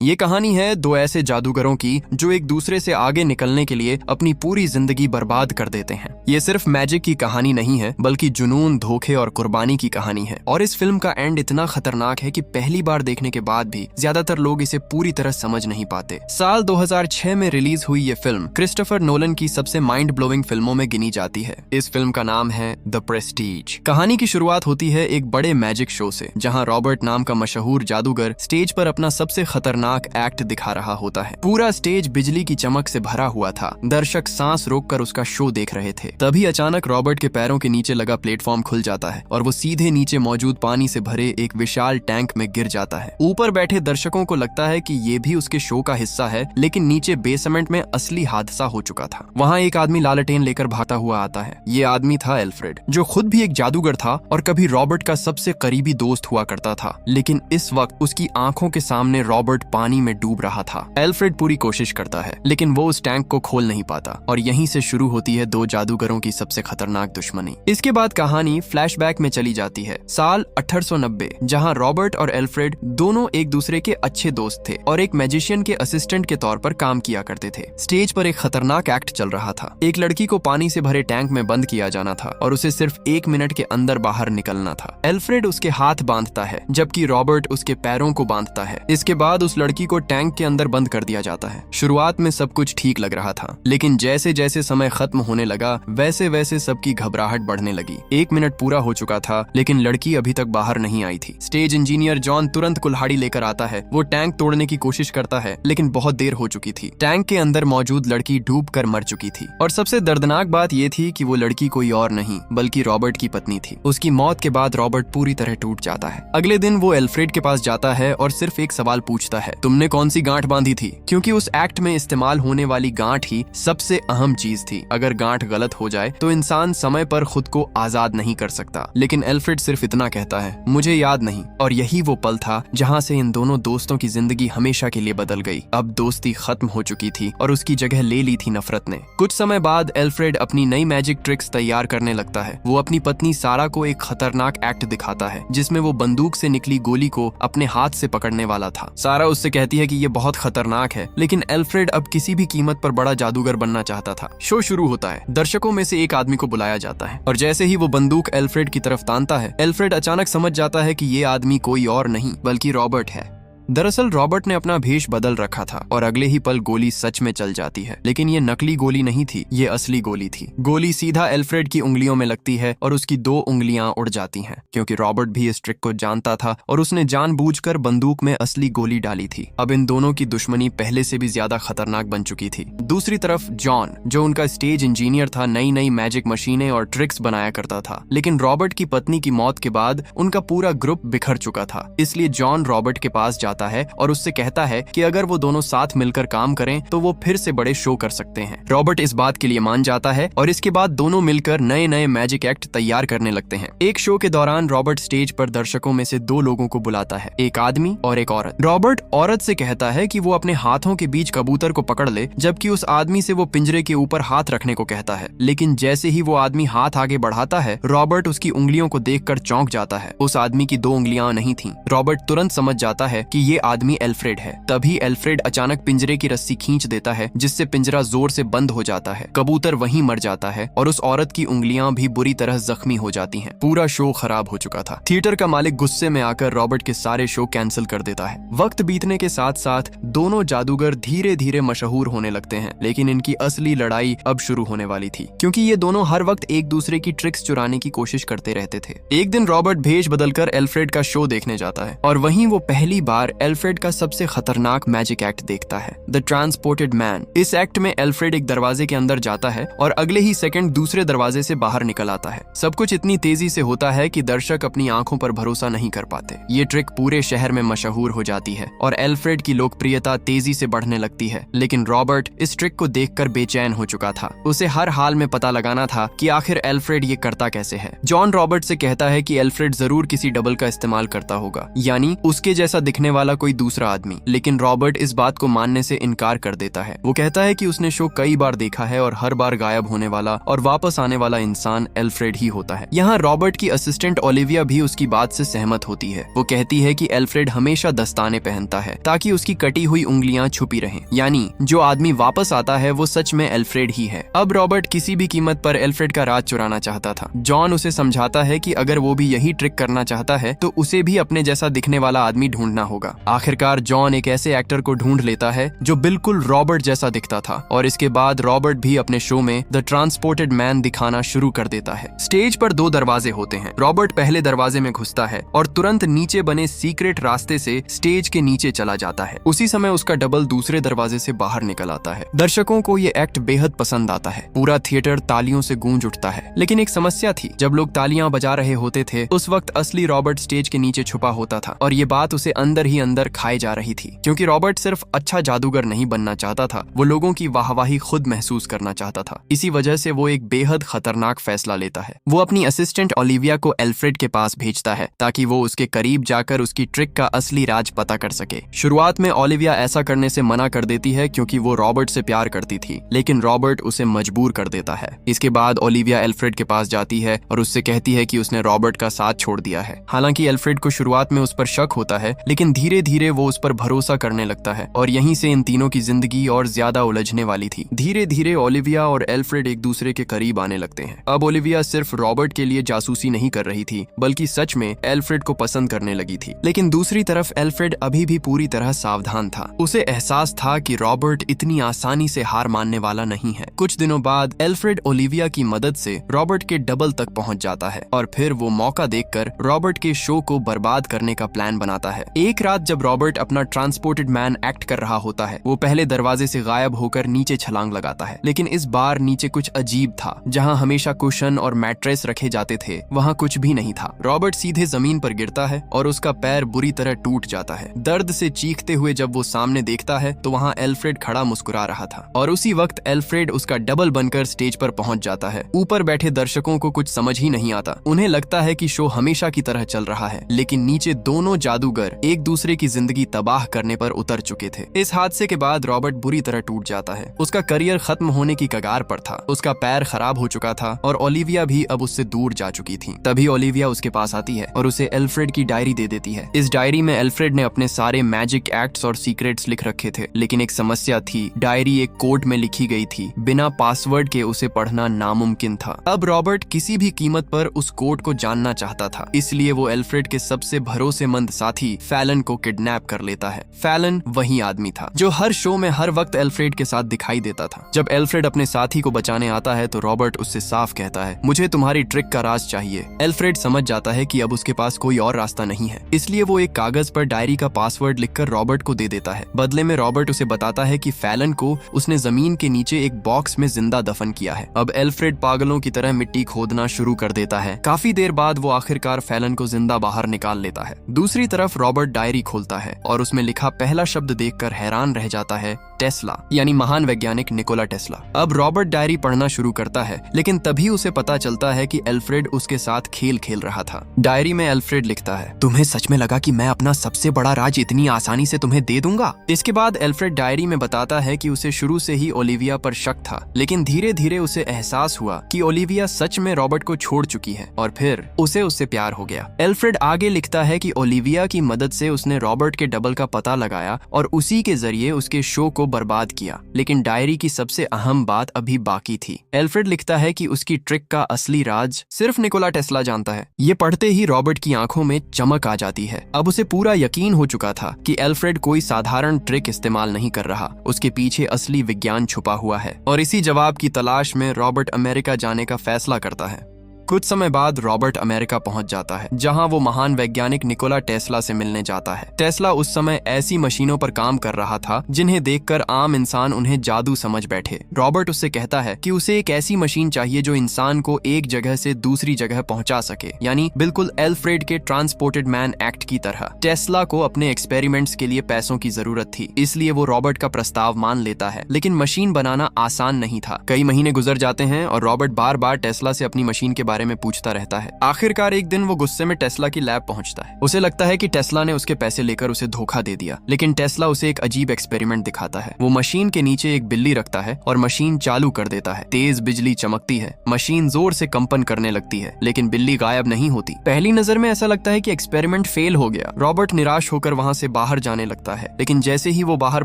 ये कहानी है दो ऐसे जादूगरों की जो एक दूसरे से आगे निकलने के लिए अपनी पूरी जिंदगी बर्बाद कर देते हैं। ये सिर्फ मैजिक की कहानी नहीं है बल्कि जुनून, धोखे और कुर्बानी की कहानी है। और इस फिल्म का एंड इतना खतरनाक है कि पहली बार देखने के बाद भी ज्यादातर लोग इसे पूरी तरह समझ नहीं पाते। साल 2006 में रिलीज हुई ये फिल्म क्रिस्टोफर नोलन की सबसे माइंड ब्लोइंग फिल्मों में गिनी जाती है। इस फिल्म का नाम है द प्रेस्टीज। कहानी की शुरुआत होती है एक बड़े मैजिक शो से, जहाँ रॉबर्ट नाम का मशहूर जादूगर स्टेज पर अपना सबसे खतरनाक एक्ट दिखा रहा होता है। पूरा स्टेज बिजली की चमक से भरा हुआ था। दर्शक सांस रोककर उसका शो देख रहे थे। तभी अचानक रॉबर्ट के पैरों के नीचे लगा प्लेटफॉर्म खुल जाता है और वो सीधे नीचे मौजूद पानी से भरे एक विशाल टैंक में गिर जाता है। ऊपर बैठे दर्शकों को लगता है कि ये भी उसके शो का हिस्सा है, लेकिन नीचे बेसमेंट में असली हादसा हो चुका था। वहाँ एक आदमी लालटेन लेकर भागता हुआ आता है। ये आदमी था एल्फ्रेड, जो खुद भी एक जादूगर था और कभी रॉबर्ट का सबसे करीबी दोस्त हुआ करता था। लेकिन इस वक्त उसकी आंखों के सामने रॉबर्ट पानी में डूब रहा था। एल्फ्रेड पूरी कोशिश करता है, लेकिन वो उस टैंक को खोल नहीं पाता और यहीं से शुरू होती है दो जादूगरों की सबसे खतरनाक दुश्मनी। इसके बाद कहानी फ्लैशबैक में चली जाती है साल 1890, जहां रॉबर्ट और एल्फ्रेड दोनों एक दूसरे के अच्छे दोस्त थे और एक मैजिशियन के असिस्टेंट के तौर पर काम किया करते थे। स्टेज पर एक खतरनाक एक्ट चल रहा था। एक लड़की को पानी से भरे टैंक में बंद किया जाना था और उसे सिर्फ 1 मिनट के अंदर बाहर निकलना था। एल्फ्रेड उसके हाथ बांधता है जबकि रॉबर्ट उसके पैरों को बांधता है। इसके बाद उस लड़की को टैंक के अंदर बंद कर दिया जाता है। शुरुआत में सब कुछ ठीक लग रहा था, लेकिन जैसे जैसे समय खत्म होने लगा वैसे वैसे सबकी घबराहट बढ़ने लगी। 1 मिनट पूरा हो चुका था, लेकिन लड़की अभी तक बाहर नहीं आई थी। स्टेज इंजीनियर जॉन तुरंत कुल्हाड़ी लेकर आता है। वो टैंक तोड़ने की कोशिश करता है, लेकिन बहुत देर हो चुकी थी। टैंक के अंदर मौजूद लड़की डूबकर मर चुकी थी। और सबसे दर्दनाक बात ये थी कि वो लड़की कोई और नहीं बल्कि रॉबर्ट की पत्नी थी। उसकी मौत के बाद रॉबर्ट पूरी तरह टूट जाता है। अगले दिन वो एल्फ्रेड के पास जाता है और सिर्फ एक सवाल पूछता है, तुमने कौन सी गांठ बांधी थी? क्योंकि उस एक्ट में इस्तेमाल होने वाली गांठ ही सबसे अहम चीज थी। अगर गांठ गलत हो जाए तो इंसान समय पर खुद को आजाद नहीं कर सकता। लेकिन एल्फ्रेड सिर्फ इतना कहता है, मुझे याद नहीं। और यही वो पल था जहां से इन दोनों दोस्तों की जिंदगी हमेशा के लिए बदल गई। अब दोस्ती खत्म हो चुकी थी और उसकी जगह ले ली थी नफरत ने। कुछ समय बाद एल्फ्रेड अपनी नई मैजिक ट्रिक्स तैयार करने लगता है। वो अपनी पत्नी सारा को एक खतरनाक एक्ट दिखाता है जिसमें वो बंदूक से निकली गोली को अपने हाथ से पकड़ने वाला था। सारा उससे कहती है कि ये बहुत खतरनाक है, लेकिन एल्फ्रेड अब किसी भी कीमत पर बड़ा जादूगर बनना चाहता था। शो शुरू होता है। दर्शकों में से एक आदमी को बुलाया जाता है और जैसे ही वो बंदूक एल्फ्रेड की तरफ तानता है, एल्फ्रेड अचानक समझ जाता है कि ये आदमी कोई और नहीं बल्कि रॉबर्ट है। दरअसल रॉबर्ट ने अपना भेष बदल रखा था और अगले ही पल गोली सच में चल जाती है। लेकिन ये नकली गोली नहीं थी, ये असली गोली थी। गोली सीधा एल्फ्रेड की उंगलियों में लगती है और उसकी 2 उंगलियां उड़ जाती हैं, क्योंकि रॉबर्ट भी इस ट्रिक को जानता था और उसने जानबूझकर बंदूक में असली गोली डाली थी। अब इन दोनों की दुश्मनी पहले से भी ज्यादा खतरनाक बन चुकी थी। दूसरी तरफ जॉन, जो उनका स्टेज इंजीनियर था, नई नई मैजिक मशीनें और ट्रिक्स बनाया करता था। लेकिन रॉबर्ट की पत्नी की मौत के बाद उनका पूरा ग्रुप बिखर चुका था। इसलिए जॉन रॉबर्ट के पास जाता है और उससे कहता है कि अगर वो दोनों साथ मिलकर काम करें तो वो फिर से बड़े शो कर सकते हैं। रॉबर्ट इस बात के लिए मान जाता है और इसके बाद दोनों मिलकर नए नए मैजिक एक्ट तैयार करने लगते हैं। एक शो के दौरान रॉबर्ट स्टेज पर दर्शकों में से 2 लोगों को बुलाता है, एक आदमी और एक औरत। रॉबर्ट औरत से कहता है कि वो अपने हाथों के बीच कबूतर को पकड़ ले, जबकि उस आदमी से वो पिंजरे के ऊपर हाथ रखने को कहता है। लेकिन जैसे ही वो आदमी हाथ आगे बढ़ाता है, रॉबर्ट उसकी उंगलियों को देखकर चौंक जाता है। उस आदमी की 2 उंगलियां नहीं थीं। रॉबर्ट तुरंत समझ जाता है कि ये आदमी एल्फ्रेड है। तभी एल्फ्रेड अचानक पिंजरे की रस्सी खींच देता है, जिससे पिंजरा जोर से बंद हो जाता है। कबूतर वहीं मर जाता है और उस औरत की उंगलियां भी बुरी तरह जख्मी हो जाती हैं। पूरा शो खराब हो चुका था। थिएटर का मालिक गुस्से में आकर रॉबर्ट के सारे शो कैंसिल कर देता है। वक्त बीतने के साथ साथ दोनों जादूगर धीरे धीरे मशहूर होने लगते हैं, लेकिन इनकी असली लड़ाई अब शुरू होने वाली थी, क्योंकि ये दोनों हर वक्त एक दूसरे की ट्रिक्स चुराने की कोशिश करते रहते थे। एक दिन रॉबर्ट भेष बदलकर एल्फ्रेड का शो देखने जाता है और वहीं वो पहली बार एल्फ्रेड का सबसे खतरनाक मैजिक एक्ट देखता है, द ट्रांसपोर्टेड मैन। इस एक्ट में एल्फ्रेड एक दरवाजे के अंदर जाता है और अगले ही सेकंड दूसरे दरवाजे से बाहर निकल आता है। सब कुछ इतनी तेजी से होता है कि दर्शक अपनी आंखों पर भरोसा नहीं कर पाते। ये ट्रिक पूरे शहर में मशहूर हो जाती है और एल्फ्रेड की लोकप्रियता तेजी से बढ़ने लगती है। लेकिन रॉबर्ट इस ट्रिक को देखकर बेचैन हो चुका था। उसे हर हाल में पता लगाना था कि आखिर एल्फ्रेड ये करता कैसे है। जॉन रॉबर्ट से कहता है कि एल्फ्रेड जरूर किसी डबल का इस्तेमाल करता होगा, यानी उसके जैसा दिखने वाला कोई दूसरा आदमी। लेकिन रॉबर्ट इस बात को मानने से इनकार कर देता है। वो कहता है कि उसने शो कई बार देखा है और हर बार गायब होने वाला और वापस आने वाला इंसान एल्फ्रेड ही होता है। यहाँ रॉबर्ट की असिस्टेंट ओलिविया भी उसकी बात से सहमत होती है। वो कहती है कि एल्फ्रेड हमेशा दस्ताने पहनता है ताकि उसकी कटी हुई उंगलियां छुपी रहें, यानी जो आदमी वापस आता है वो सच में एल्फ्रेड ही है। अब रॉबर्ट किसी भी कीमत पर एल्फ्रेड का राज चुराना चाहता था। जॉन उसे समझाता है कि अगर वो भी यही ट्रिक करना चाहता है तो उसे भी अपने जैसा दिखने वाला आदमी ढूंढना होगा। आखिरकार जॉन एक ऐसे एक्टर को ढूंढ लेता है जो बिल्कुल रॉबर्ट जैसा दिखता था और इसके बाद रॉबर्ट भी अपने शो में द ट्रांसपोर्टेड मैन दिखाना शुरू कर देता है। स्टेज पर 2 दरवाजे होते हैं। रॉबर्ट पहले दरवाजे में घुसता है और तुरंत नीचे बने सीक्रेट रास्ते से स्टेज के नीचे चला जाता है। उसी समय उसका डबल दूसरे दरवाजे से बाहर निकल आता है। दर्शकों को ये एक्ट बेहद पसंद आता है। पूरा थिएटर तालियों से गूंज उठता है। लेकिन एक समस्या थी, जब लोग तालियां बजा रहे होते थे उस वक्त असली रॉबर्ट स्टेज के नीचे छुपा होता था और ये बात उसे अंदर ही अंदर खाए जा रही थी। क्योंकि रॉबर्ट सिर्फ अच्छा जादूगर नहीं बनना चाहता था, वो लोगों की वाहवाही खुद महसूस करना चाहता था। इसी वजह से वो एक बेहद खतरनाक फैसला लेता है। वो अपनी असिस्टेंट ओलिविया को एल्फ्रेड के पास भेजता है ताकि वो उसके करीब जाकर उसकी ट्रिक का असली राज पता कर सके। शुरुआत में ओलिविया ऐसा करने से मना कर देती है क्योंकि वो रॉबर्ट से प्यार करती थी, लेकिन रॉबर्ट उसे मजबूर कर देता है। इसके बाद ओलिविया एल्फ्रेड के पास जाती है और उससे कहती है कि उसने रॉबर्ट का साथ छोड़ दिया है। हालांकि एल्फ्रेड को शुरुआत में उस पर शक होता है, लेकिन धीरे धीरे वो उस पर भरोसा करने लगता है और यहीं से इन तीनों की जिंदगी और ज्यादा उलझने वाली थी। धीरे धीरे ओलिविया और एल्फ्रेड एक दूसरे के करीब आने लगते हैं। अब ओलिविया सिर्फ रॉबर्ट के लिए जासूसी नहीं कर रही थी, बल्कि सच में एल्फ्रेड को पसंद करने लगी थी। लेकिन दूसरी तरफ एल्फ्रेड अभी भी पूरी तरह सावधान था। उसे एहसास था कि रॉबर्ट इतनी आसानी से हार मानने वाला नहीं है। कुछ दिनों बाद एल्फ्रेड ओलिविया की मदद से रॉबर्ट के डबल तक पहुंच जाता है और फिर वो मौका देखकर रॉबर्ट के शो को बर्बाद करने का प्लान बनाता है। एक रात जब रॉबर्ट अपना ट्रांसपोर्टेड मैन एक्ट कर रहा होता है, वो पहले दरवाजे से गायब होकर नीचे छलांग लगाता है। लेकिन इस बार नीचे कुछ अजीब था। जहाँ हमेशा कुशन और मैट्रेस रखे जाते थे वहाँ कुछ भी नहीं था। रॉबर्ट सीधे जमीन पर गिरता है और उसका पैर बुरी तरह टूट जाता है। दर्द से चीखते हुए जब वो सामने देखता है तो वहाँ एल्फ्रेड खड़ा मुस्कुरा रहा था और उसी वक्त एल्फ्रेड उसका डबल बनकर स्टेज पर पहुंच जाता है। ऊपर बैठे दर्शकों को कुछ समझ ही नहीं आता। उन्हें लगता है कि शो हमेशा की तरह चल रहा है, लेकिन नीचे दोनों जादूगर एक दूसरे की जिंदगी तबाह करने पर उतर चुके थे। इस हादसे के बाद रॉबर्ट बुरी तरह टूट जाता है। उसका करियर खत्म होने की कगार पर था। उसका पैर खराब हो चुका था और ओलिविया भी अब उससे दूर जा चुकी थी। तभी ओलिविया उसके पास आती है और उसे एल्फ्रेड की डायरी दे देती है। इस डायरी में एल्फ्रेड ने अपने सारे मैजिक एक्ट्स और सीक्रेट्स लिख रखे थे, लेकिन एक समस्या थी। डायरी एक कोड में लिखी गई थी। बिना पासवर्ड के उसे पढ़ना नामुमकिन था। अब रॉबर्ट किसी भी कीमत पर उस कोड को जानना चाहता था, इसलिए वो एल्फ्रेड के सबसे भरोसेमंद साथी फैलन को किडनैप कर लेता है। फैलन वही आदमी था जो हर शो में हर वक्त एल्फ्रेड के साथ दिखाई देता था। जब एल्फ्रेड अपने साथी को बचाने आता है तो रॉबर्ट उससे साफ कहता है, मुझे तुम्हारी ट्रिक का राज चाहिए। एल्फ्रेड समझ जाता है कि अब उसके पास कोई और रास्ता नहीं है, इसलिए वो एक कागज पर डायरी का पासवर्ड लिखकर रॉबर्ट को दे देता है। बदले में रॉबर्ट उसे बताता है कि फैलन को उसने जमीन के नीचे एक बॉक्स में जिंदा दफन किया है। अब एल्फ्रेड पागलों की तरह मिट्टी खोदना शुरू कर देता है। काफी देर बाद वो आखिरकार फैलन को जिंदा बाहर निकाल लेता है। दूसरी तरफ रॉबर्ट डायरी खोलता है और उसमें लिखा पहला शब्द देखकर हैरान रह जाता है, टेस्ला, यानी महान वैज्ञानिक निकोला टेस्ला। अब रॉबर्ट डायरी पढ़ना शुरू करता है, लेकिन तभी उसे पता चलता है कि एल्फ्रेड उसके साथ खेल खेल रहा था। डायरी में एल्फ्रेड लिखता है, तुम्हें सच में लगा कि मैं अपना सबसे बड़ा राज इतनी आसानी से तुम्हें दे दूंगा? इसके बाद एल्फ्रेड डायरी में बताता है कि उसे शुरू से ही ओलिविया पर शक था, लेकिन धीरे धीरे उसे एहसास हुआ कि ओलिविया सच में रॉबर्ट को छोड़ चुकी है और फिर उसे उससे प्यार हो गया। एल्फ्रेड आगे लिखता है कि ओलिविया की मदद से उसने रॉबर्ट के डबल का पता लगाया और उसी के जरिए उसके शो को बर्बाद किया, लेकिन डायरी की सबसे अहम बात अभी बाकी थी। एल्फ्रेड लिखता है कि उसकी ट्रिक का असली राज सिर्फ निकोला टेस्ला जानता है। ये पढ़ते ही रॉबर्ट की आंखों में चमक आ जाती है। अब उसे पूरा यकीन हो चुका था कि एल्फ्रेड कोई साधारण ट्रिक इस्तेमाल नहीं कर रहा, उसके पीछे असली विज्ञान छुपा हुआ है। और इसी जवाब की तलाश में रॉबर्ट अमेरिका जाने का फैसला करता है। कुछ समय बाद रॉबर्ट अमेरिका पहुंच जाता है, जहां वो महान वैज्ञानिक निकोला टेस्ला से मिलने जाता है। टेस्ला उस समय ऐसी मशीनों पर काम कर रहा था जिन्हें देखकर आम इंसान उन्हें जादू समझ बैठे। रॉबर्ट उससे कहता है कि उसे एक ऐसी मशीन चाहिए जो इंसान को एक जगह से दूसरी जगह पहुंचा सके, यानी बिल्कुल एल्फ्रेड के ट्रांसपोर्टेड मैन एक्ट की तरह। टेस्ला को अपने एक्सपेरिमेंट्स के लिए पैसों की जरूरत थी, इसलिए वो रॉबर्ट का प्रस्ताव मान लेता है, लेकिन मशीन बनाना आसान नहीं था। कई महीने गुजर जाते हैं और रॉबर्ट बार बार टेस्ला से अपनी मशीन के बारे बारे में पूछता रहता है। आखिरकार एक दिन वो गुस्से में टेस्ला की लैब पहुंचता है। उसे लगता है कि टेस्ला ने उसके पैसे लेकर उसे धोखा दे दिया, लेकिन टेस्ला उसे एक अजीब एक्सपेरिमेंट दिखाता है। वो मशीन के नीचे एक बिल्ली रखता है और मशीन चालू कर देता है। तेज बिजली चमकती है, मशीन जोर से कंपन करने लगती है, लेकिन बिल्ली गायब नहीं होती। पहली नजर में ऐसा लगता है कि एक्सपेरिमेंट फेल हो गया। रॉबर्ट निराश होकर वहां से बाहर जाने लगता है, लेकिन जैसे ही वो बाहर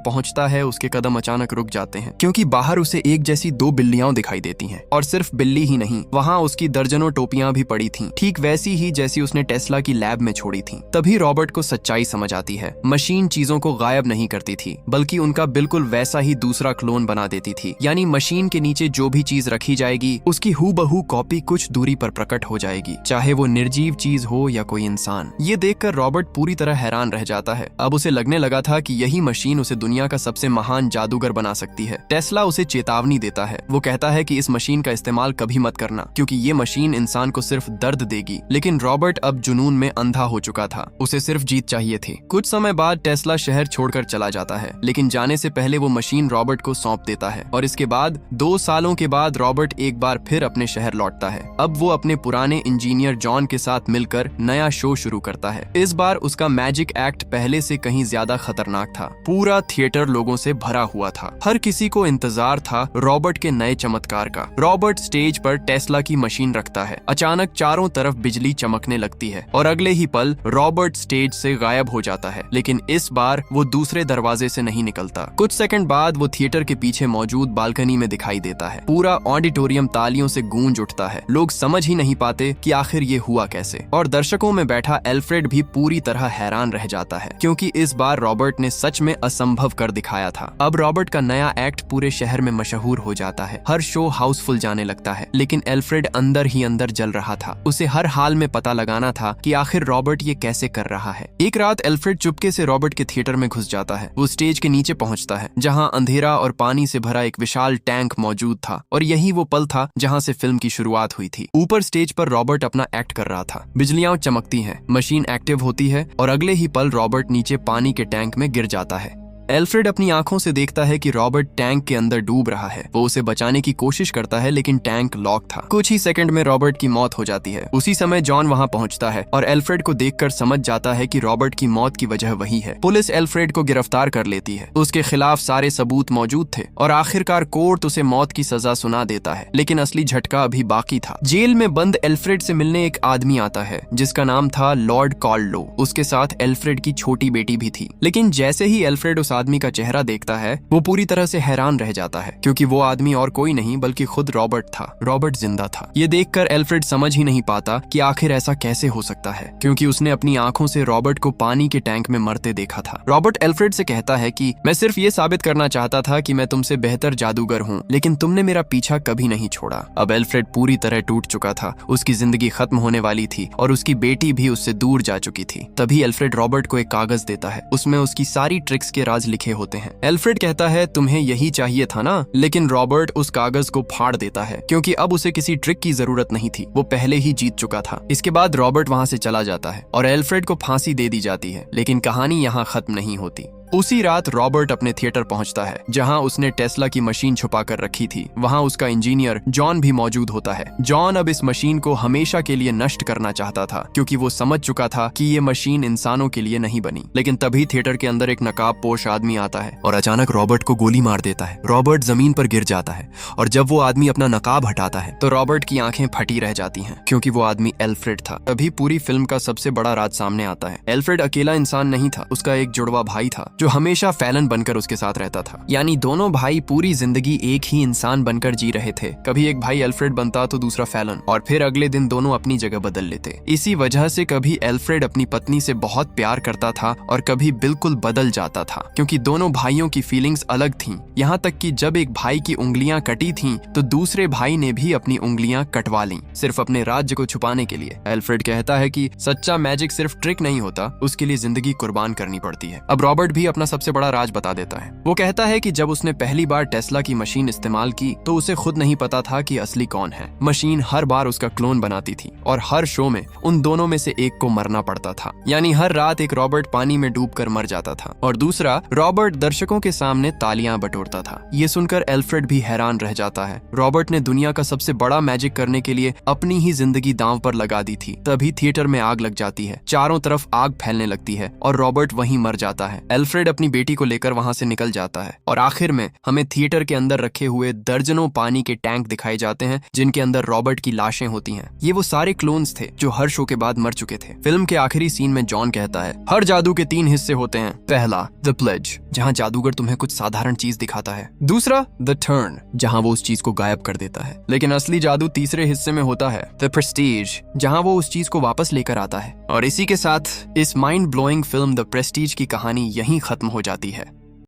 पहुंचता है उसके कदम अचानक रुक जाते हैं, क्योंकि बाहर उसे एक जैसी दो बिल्लियां दिखाई देती हैं। और सिर्फ बिल्ली ही नहीं, वहां उसकी दर्जनों टोपियां भी पड़ी थीं, ठीक वैसी ही जैसी उसने टेस्ला की लैब में छोड़ी थीं। तभी रॉबर्ट को सच्चाई समझ आती है। मशीन चीजों को गायब नहीं करती थी, बल्कि उनका बिल्कुल वैसा ही दूसरा क्लोन बना देती थी। यानी मशीन के नीचे जो भी चीज रखी जाएगी उसकी हूबहू कॉपी कुछ दूरी पर प्रकट हो जाएगी, चाहे वो निर्जीव चीज हो या कोई इंसान। ये देखकर रॉबर्ट पूरी तरह हैरान रह जाता है। अब उसे लगने लगा था कि यही मशीन उसे दुनिया का सबसे महान जादूगर बना सकती है। टेस्ला उसे चेतावनी देता है। वो कहता है कि इस मशीन का इस्तेमाल कभी मत करना, क्योंकि ये मशीन इंसान को सिर्फ दर्द देगी। लेकिन रॉबर्ट अब जुनून में अंधा हो चुका था। उसे सिर्फ जीत चाहिए थी। कुछ समय बाद टेस्ला शहर छोड़कर चला जाता है, लेकिन जाने से पहले वो मशीन रॉबर्ट को सौंप देता है। और इसके बाद 2 सालों के बाद रॉबर्ट एक बार फिर अपने शहर लौटता है। अब वो अपने पुराने इंजीनियर जॉन के साथ मिलकर नया शो शुरू करता है। इस बार उसका मैजिक एक्ट पहले से कहीं ज्यादा खतरनाक था। पूरा थिएटर लोगों से भरा हुआ था। हर किसी को इंतजार था रॉबर्ट के नए चमत्कार का। रॉबर्ट स्टेज पर टेस्ला की मशीन रखता है। अचानक चारों तरफ बिजली चमकने लगती है और अगले ही पल रॉबर्ट स्टेज से गायब हो जाता है। लेकिन इस बार वो दूसरे दरवाजे से नहीं निकलता। कुछ सेकंड बाद वो थिएटर के पीछे मौजूद बालकनी में दिखाई देता है। पूरा ऑडिटोरियम तालियों से गूंज उठता है। लोग समझ ही नहीं पाते कि आखिर ये हुआ कैसे। और दर्शकों में बैठा एल्फ्रेड भी पूरी तरह हैरान रह जाता है, क्योंकि इस बार रॉबर्ट ने सच में असंभव कर दिखाया था। अब रॉबर्ट का नया एक्ट पूरे शहर में मशहूर हो जाता है। हर शो हाउसफुल जाने लगता है। लेकिन एल्फ्रेड अंदर ही अंदर जल रहा था। उसे हर हाल में पता लगाना था कि आखिर रॉबर्ट ये कैसे कर रहा है। एक रात एल्फ्रेड चुपके से रॉबर्ट के थिएटर में घुस जाता है। वो स्टेज के नीचे पहुंचता है, जहां अंधेरा और पानी से भरा एक विशाल टैंक मौजूद था। और यही वो पल था जहां से फिल्म की शुरुआत हुई थी। ऊपर स्टेज पर रॉबर्ट अपना एक्ट कर रहा था। बिजलियां चमकती हैं, मशीन एक्टिव होती है और अगले ही पल रॉबर्ट नीचे पानी के टैंक में गिर जाता है। एल्फ्रेड अपनी आंखों से देखता है कि रॉबर्ट टैंक के अंदर डूब रहा है। वो उसे बचाने की कोशिश करता है, लेकिन टैंक लॉक था। कुछ ही सेकंड में रॉबर्ट की मौत हो जाती है। उसी समय जॉन वहां पहुंचता है और एल्फ्रेड को देखकर समझ जाता है कि रॉबर्ट की मौत की वजह वही है। पुलिस एल्फ्रेड को गिरफ्तार कर लेती है। उसके खिलाफ सारे सबूत मौजूद थे और आखिरकार कोर्ट उसे मौत की सजा सुना देता है। लेकिन असली झटका अभी बाकी था। जेल में बंद एल्फ्रेड से मिलने एक आदमी आता है, जिसका नाम था लॉर्ड कॉल्डलो। उसके साथ एल्फ्रेड की छोटी बेटी भी थी। लेकिन जैसे ही एल्फ्रेड उस आदमी का चेहरा देखता है, वो पूरी तरह से हैरान रह जाता है, क्योंकि वो आदमी और कोई नहीं बल्कि खुद रॉबर्ट था। रॉबर्ट जिंदा था। ये देखकर एल्फ्रेड समझ ही नहीं पाता कि आखिर ऐसा कैसे हो सकता है, क्योंकि उसने अपनी आंखों से रॉबर्ट को पानी के टैंक में मरते देखा था। रॉबर्ट एल्फ्रेड से कहता है कि मैं सिर्फ ये साबित करना चाहता था कि मैं तुमसे बेहतर जादूगर हूँ, लेकिन तुमने मेरा पीछा कभी नहीं छोड़ा। अब एल्फ्रेड पूरी तरह टूट चुका था। उसकी जिंदगी खत्म होने वाली थी और उसकी बेटी भी उससे दूर जा चुकी थी। तभी एल्फ्रेड रॉबर्ट को एक कागज देता है। उसमें उसकी सारी ट्रिक्स के राज लिखे होते हैं। एल्फ्रेड कहता है, तुम्हें यही चाहिए था ना? लेकिन रॉबर्ट उस कागज को फाड़ देता है, क्योंकि अब उसे किसी ट्रिक की जरूरत नहीं थी। वो पहले ही जीत चुका था। इसके बाद रॉबर्ट वहां से चला जाता है और एल्फ्रेड को फांसी दे दी जाती है। लेकिन कहानी यहाँ खत्म नहीं होती। उसी रात रॉबर्ट अपने थिएटर पहुंचता है, जहां उसने टेस्ला की मशीन छुपा कर रखी थी। वहां उसका इंजीनियर जॉन भी मौजूद होता है। जॉन अब इस मशीन को हमेशा के लिए नष्ट करना चाहता था, क्योंकि वो समझ चुका था कि ये मशीन इंसानों के लिए नहीं बनी। लेकिन तभी थिएटर के अंदर एक नकाबपोश आदमी आता है और अचानक रॉबर्ट को गोली मार देता है। रॉबर्ट जमीन पर गिर जाता है और जब वो आदमी अपना नकाब हटाता है तो रॉबर्ट की आंखें फटी रह जाती हैं, क्योंकि वो आदमी एल्फ्रेड था। तभी पूरी फिल्म का सबसे बड़ा राज सामने आता है। एल्फ्रेड अकेला इंसान नहीं था, उसका एक जुड़वा भाई था जो हमेशा फैलन बनकर उसके साथ रहता था। यानी दोनों भाई पूरी जिंदगी एक ही इंसान बनकर जी रहे थे। कभी एक भाई एल्फ्रेड बनता तो दूसरा फैलन, और फिर अगले दिन दोनों अपनी जगह बदल लेते। इसी वजह से कभी एल्फ्रेड अपनी पत्नी से बहुत प्यार करता था और कभी बिल्कुल बदल जाता था, क्योंकि दोनों भाइयों की फीलिंग्स अलग थीं। यहाँ तक कि जब एक भाई की उंगलियां कटी थीं तो दूसरे भाई ने भी अपनी उंगलियां कटवा लीं, सिर्फ अपने राज्य को छुपाने के लिए। एल्फ्रेड कहता है कि सच्चा मैजिक सिर्फ ट्रिक नहीं होता, उसके लिए जिंदगी कुर्बान करनी पड़ती है। अब रॉबर्ट भी भी अपना सबसे बड़ा राज बता देता है। वो कहता है कि जब उसने पहली बार टेस्ला की मशीन इस्तेमाल की तो उसे खुद नहीं पता था कि असली कौन है। मशीन हर बार उसका क्लोन बनाती थी और हर शो में उन दोनों में से एक को मरना पड़ता था। यानी हर रात एक रॉबर्ट पानी में डूबकर मर जाता था और दूसरा रॉबर्ट दर्शकों के सामने तालियां बटोरता था। ये सुनकर एल्फ्रेड भी हैरान रह जाता है। रॉबर्ट ने दुनिया का सबसे बड़ा मैजिक करने के लिए अपनी ही जिंदगी दांव पर लगा दी थी। तभी थिएटर में आग लग जाती है, चारों तरफ आग फैलने लगती है और रॉबर्ट वहीं मर जाता है। एल्फ्रेड अपनी बेटी को लेकर वहां से निकल जाता है और आखिर में हमें थिएटर के अंदर रखे हुए दर्जनों पानी के टैंक दिखाए जाते हैं जिनके अंदर रॉबर्ट की लाशें होती हैं। ये वो सारे क्लोन्स थे जो हर शो के बाद मर चुके थे। फिल्म के आखिरी सीन में जॉन कहता है, हर जादू के 3 हिस्से होते हैं। पहला द प्लेज, जहां जादूगर तुम्हें कुछ साधारण चीज दिखाता है। दूसरा द टर्न, जहां वो उस चीज को गायब कर देता है। लेकिन असली जादू तीसरे हिस्से में होता है द प्रेस्टीज, जहां वो उस चीज को वापस लेकर आता है। और इसी के साथ इस mind blowing film the Prestige की कहानी यहीं खत्म हो जाती है।